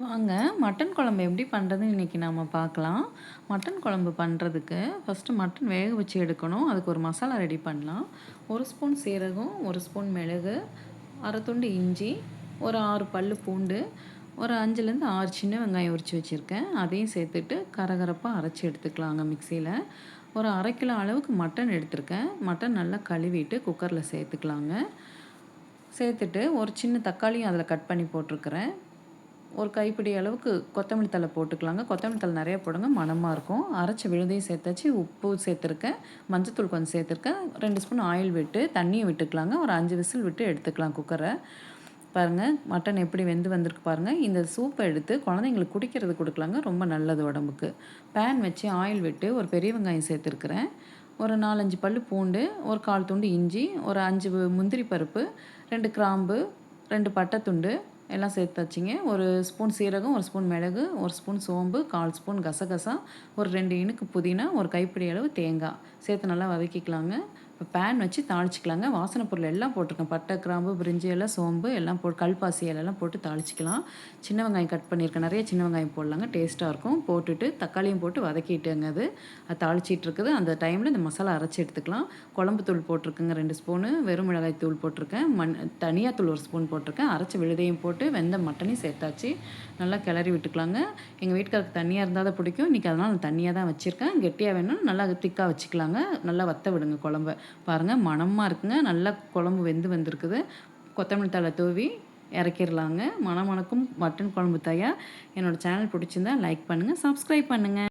வாங்க மட்டன் குழம்பு எப்படி பண்ணுறதுன்னு இன்றைக்கி நாம் பார்க்கலாம். மட்டன் குழம்பு பண்ணுறதுக்கு ஃபஸ்ட்டு மட்டன் வேக வச்சு எடுக்கணும். அதுக்கு ஒரு மசாலா ரெடி பண்ணலாம். 1 ஸ்பூன் சீரகம், 1 ஸ்பூன் மிளகு, அரை துண்டு இஞ்சி, ஒரு 6 பல்லு பூண்டு, ஒரு 5லேருந்து 6 சின்ன வெங்காயம் உரித்து வச்சுருக்கேன். அதையும் சேர்த்துட்டு கரகரப்பாக அரைச்சி எடுத்துக்கலாங்க மிக்சியில். ஒரு 1/2 கிலோ அளவுக்கு மட்டன் எடுத்திருக்கேன். மட்டன் நல்லா கழுவிட்டு குக்கரில் சேர்த்துக்கலாங்க. சேர்த்துட்டு ஒரு சின்ன தக்காளியும் அதில் கட் பண்ணி போட்டிருக்கிறேன். ஒரு கைப்பிடி அளவுக்கு கொத்தமல்லி தழை போட்டுக்கலாங்க. கொத்தமல்லி தழை நிறையா போடுங்க, மணமாக இருக்கும். அரைச்ச விழுதையும் சேர்த்தாச்சு, உப்பு சேர்த்துருக்கேன், மஞ்சத்தூள் கொஞ்சம் சேர்த்துருக்கேன். 2 ஸ்பூன் ஆயில் விட்டு தண்ணியை விட்டுக்கலாங்க. ஒரு 5 விசில் விட்டு எடுத்துக்கலாம் குக்கரை. பாருங்கள் மட்டன் எப்படி வெந்து வந்திருக்கு பாருங்கள். இந்த சூப்பை எடுத்து குழந்தைங்களுக்கு குடிக்கிறது கொடுக்கலாங்க, ரொம்ப நல்லது உடம்புக்கு. பேன் வச்சு ஆயில் விட்டு ஒரு பெரிய வெங்காயம் சேர்த்துருக்குறேன். ஒரு 4-5 பல்லு பூண்டு, ஒரு 1/4 துண்டு இஞ்சி, ஒரு 5 முந்திரி பருப்பு, 2 கிராம்பு, 2 பட்டை துண்டு எல்லாம் சேர்த்தாச்சுங்க. ஒரு ஸ்பூன் சீரகம், ஒரு ஸ்பூன் மிளகு, ஒரு ஸ்பூன் சோம்பு, 1/4 ஸ்பூன் கசகசா, ஒரு 2 இனுக்கு புதினா, ஒரு கைப்பிடி அளவு தேங்காய் சேர்த்து நல்லா வதக்கிக்கலாங்க. இப்போ பேன் வச்சு தாளிச்சிக்கலாங்க. வாசனை பொருள் எல்லாம் போட்டிருக்கேன். பட்டை, கிராம்பு, பிரிஞ்சி இலை, சோம்பு எல்லாம் போட்டு கல்பாசி இலைலாம் போட்டு தாளிச்சிக்கலாம். சின்ன வெங்காயம் கட் பண்ணியிருக்கேன். நிறைய சின்ன வெங்காயம் போடலாங்க, டேஸ்ட்டாக இருக்கும். போட்டுட்டு தக்காளியும் போட்டு வதக்கிட்டுங்க. அது தாளிச்சிட்டு இருக்குது. அந்த டைமில் இந்த மசாலா அரைச்சி எடுத்துக்கலாம். குழம்பு தூள் போட்டிருக்கேங்க 2 ஸ்பூனு, வெறும் மிளகாய் தூள் போட்டிருக்கேன், தனியாத்தூள் 1 ஸ்பூன் போட்டிருக்கேன். அரைச்ச விழுதையும் போட்டு வெந்த மட்டனையும் சேர்த்தாச்சு. நல்லா கிளறி விட்டுக்கலாங்க. எங்கள் வீட்டுக்காருக்கு தண்ணியாக இருந்தால் தான் பிடிக்கும். இன்றைக்கி அதனால் நான் தண்ணியாக தான் வச்சுருக்கேன். கெட்டியாக வேணும் நல்லா திக்காக வச்சுக்கலாங்க. நல்லா வற்ற விடுங்க குழம்ப. பாருங்கள் மணமாக இருக்குங்க. நல்லா குழம்பு வெந்து வந்திருக்குது. கொத்தமல்லி தழை தூவி இறக்கிடலாங்க. மணமணக்கும் மட்டன் குழம்பு தயார். என்னோடய சேனல் பிடிச்சிருந்தா லைக் பண்ணுங்கள், சப்ஸ்கிரைப் பண்ணுங்கள்.